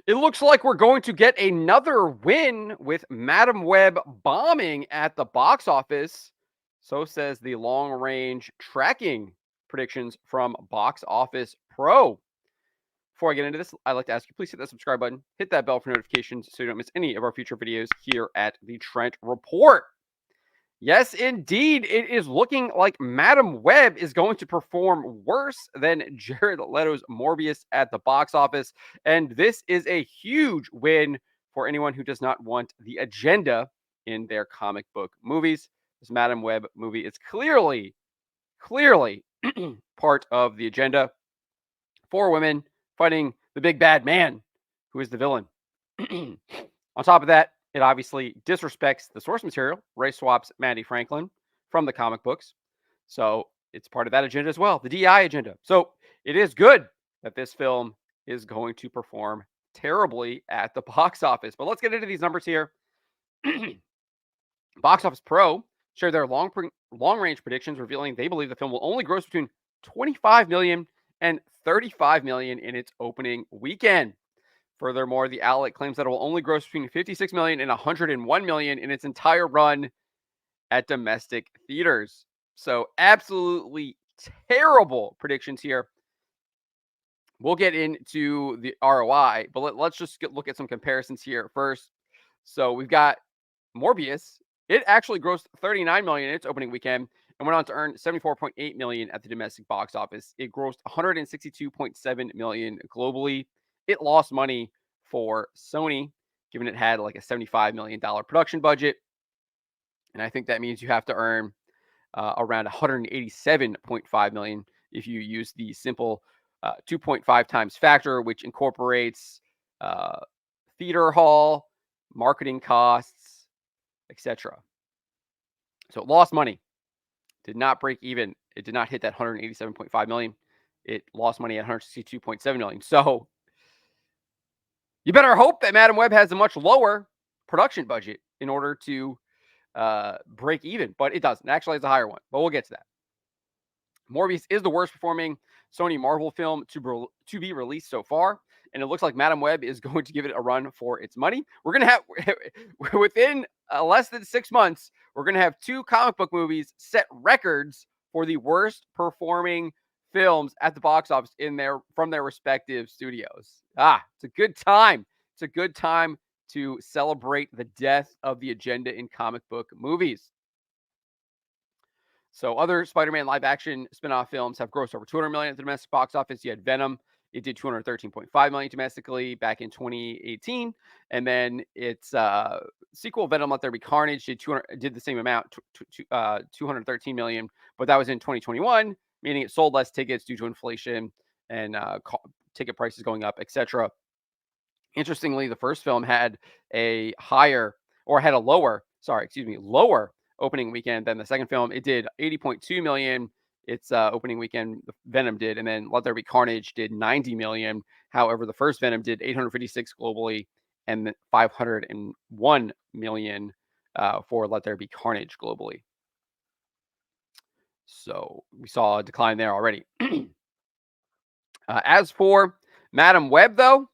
It looks like we're going to get another win with Madam Web bombing at the box office. So says the long range tracking predictions from Box Office Pro. Before I get into this, I'd like to ask you, please hit that subscribe button, hit that bell for notifications so you don't miss any of our future videos here at the Trent Report. Yes, indeed. It is looking like Madam Web is going to perform worse than Jared Leto's Morbius at the box office. And this is a huge win for anyone who does not want the agenda in their comic book movies. This Madam Web movie is clearly part of the agenda. 4 women fighting the big bad man who is the villain. On top of that, it obviously disrespects the source material, race swaps Maddie Franklin from the comic books. So it's part of that agenda as well, the DI agenda. So it is good that this film is going to perform terribly at the box office. But let's get into these numbers here. Box Office Pro shared their long range predictions, revealing they believe the film will only gross between 25 million and 35 million in its opening weekend. Furthermore, the outlet claims that it will only gross between 56 million and 101 million in its entire run at domestic theaters. So, absolutely terrible predictions here. We'll get into the ROI, but let's just look at some comparisons here first. So, we've got Morbius. It actually grossed 39 million in its opening weekend and went on to earn 74.8 million at the domestic box office. It grossed 162.7 million globally. It lost money for Sony, given it had like a $75 million production budget. And I think that means you have to earn around 187.5 million if you use the simple 2.5 times factor, which incorporates uh, theater hall, marketing costs, etc. So it lost money, did not break even. It did not hit that 187.5 million. It lost money at 162.7 million. So you better hope that Madam Web has a much lower production budget in order to break even, but it doesn't. Actually, it's a higher one, but we'll get to that. Morbius is the worst performing Sony Marvel film to be released so far, and it looks like Madam Web is going to give it a run for its money. We're going to have, within less than 6 months, we're going to have 2 comic book movies set records for the worst performing films at the box office from their respective studios. It's a good time. It's a good time to celebrate the death of the agenda in comic book movies. So other Spider-Man live action spin-off films have grossed over 200 million at the domestic box office. You had Venom. It did 213.5 million domestically back in 2018. And then its sequel, Venom Let There Be Carnage, did the same amount, 213 million, but that was in 2021, meaning it sold less tickets due to inflation and ticket prices going up, etc. Interestingly, the first film had lower opening weekend than the second film. It did 80.2 million its opening weekend, Venom did, and then Let There Be Carnage did 90 million. However, the first Venom did 856 globally and 501 million for Let There Be Carnage globally. So we saw a decline there already. As for Madam Web, though,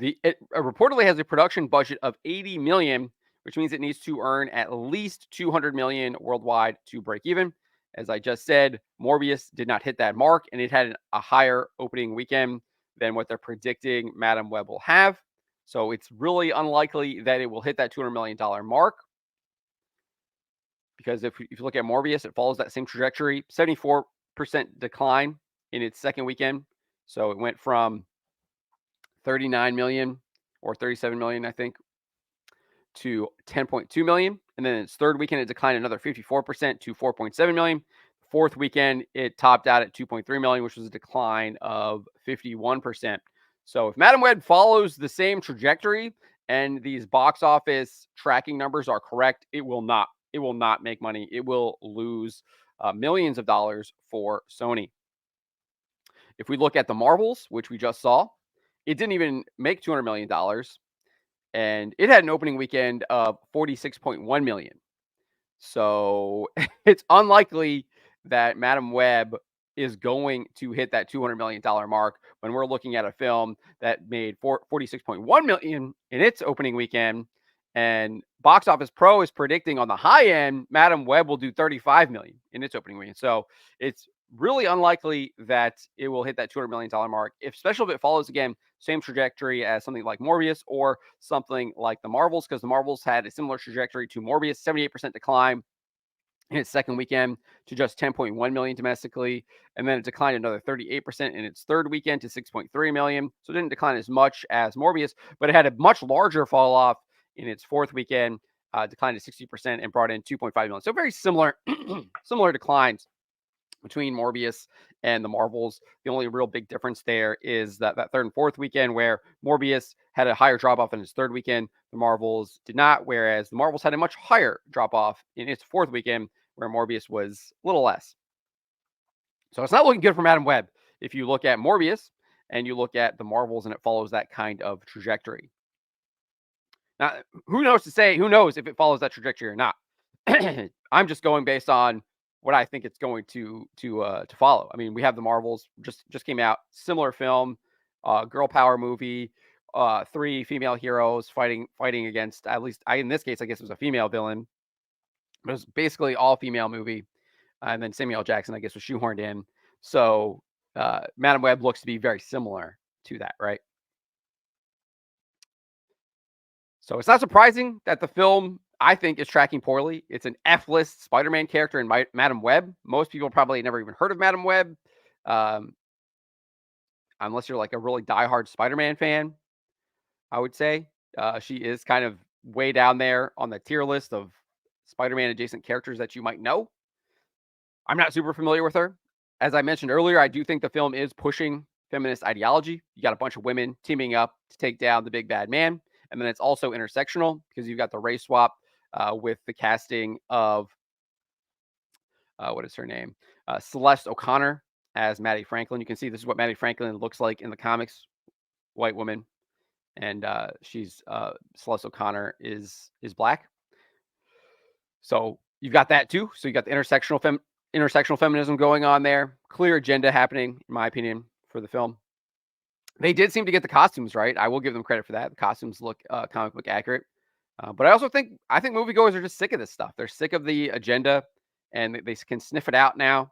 it reportedly has a production budget of 80 million, which means it needs to earn at least 200 million worldwide to break even. As I just said, Morbius did not hit that mark, and it had a higher opening weekend than what they're predicting Madam Web will have. So it's really unlikely that it will hit that $200 million mark. Because if you look at Morbius, it follows that same trajectory, 74% decline in its second weekend. So it went from 39 million or 37 million, I think, to 10.2 million. And then its third weekend, it declined another 54% to 4.7 million. Fourth weekend, it topped out at 2.3 million, which was a decline of 51%. So if Madam Web follows the same trajectory and these box office tracking numbers are correct, it will not make money. It will lose millions of dollars for Sony. If we look at the Marvels, which we just saw, it didn't even make $200 million, and it had an opening weekend of 46.1 million. So it's unlikely that Madam Web is going to hit that $200 million mark when we're looking at a film that made 46.1 million in its opening weekend. And Box Office Pro is predicting on the high end, Madam Web will do 35 million in its opening weekend. So it's really unlikely that it will hit that $200 million mark, especially if it follows again same trajectory as something like Morbius or something like the Marvels, because the Marvels had a similar trajectory to Morbius, 78% decline in its second weekend to just 10.1 million domestically, and then it declined another 38% in its third weekend to 6.3 million. So it didn't decline as much as Morbius, but it had a much larger fall off in its fourth weekend, declined to 60% and brought in 2.5 million. So very similar, similar declines between Morbius and the Marvels. The only real big difference there is that third and fourth weekend, where Morbius had a higher drop off in his third weekend, the Marvels did not, whereas the Marvels had a much higher drop off in its fourth weekend, where Morbius was a little less. So it's not looking good for Madam Web if you look at Morbius and you look at the Marvels and it follows that kind of trajectory. Now, who knows if it follows that trajectory or not? I'm just going based on what I think it's going to follow. I mean, we have the Marvels just came out, similar film, girl power movie, three female heroes fighting against, at least in this case, I guess it was a female villain, but it was basically all female movie, and then Samuel L. Jackson, I guess, was shoehorned in. So Madam Web looks to be very similar to that, right? So it's not surprising that the film, I think, is tracking poorly. It's an F-list Spider-Man character in Madam Web. Most people probably never even heard of Madam Web, um, unless you're like a really diehard Spider-Man fan, I would say. She is kind of way down there on the tier list of Spider-Man adjacent characters that you might know. I'm not super familiar with her. As I mentioned earlier, I do think the film is pushing feminist ideology. You got a bunch of women teaming up to take down the big bad man. And then it's also intersectional because you've got the race swap with the casting of, what is her name? Celeste O'Connor as Maddie Franklin. You can see this is what Maddie Franklin looks like in the comics, white woman. And she's Celeste O'Connor is black. So you've got that too. So you got the intersectional feminism going on there. Clear agenda happening, in my opinion, for the film. They did seem to get the costumes right. I will give them credit for that. The costumes look comic book accurate. But I also think moviegoers are just sick of this stuff. They're sick of the agenda, and they can sniff it out now.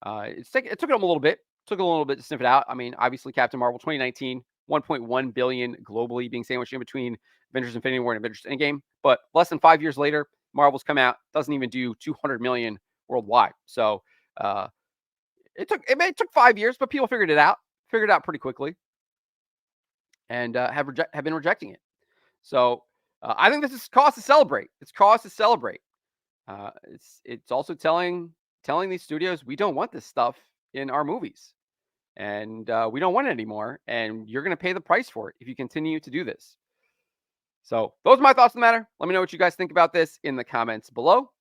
It took them a little bit. Took a little bit to sniff it out. I mean, obviously, Captain Marvel 2019, 1.1 billion globally being sandwiched in between Avengers Infinity War and Avengers Endgame. But less than 5 years later, Marvel's come out, doesn't even do 200 million worldwide. So it took 5 years, but people figured it out pretty quickly, and have been rejecting it. So I think this is cause to celebrate. It's cause to celebrate. It's also telling these studios, we don't want this stuff in our movies, and we don't want it anymore, and you're going to pay the price for it if you continue to do this. So those are my thoughts on the matter. Let me know what you guys think about this in the comments below.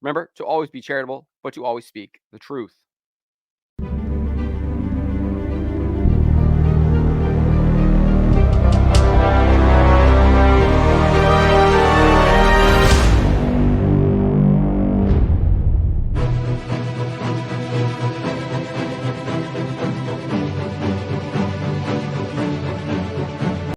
Remember to always be charitable, but to always speak the truth.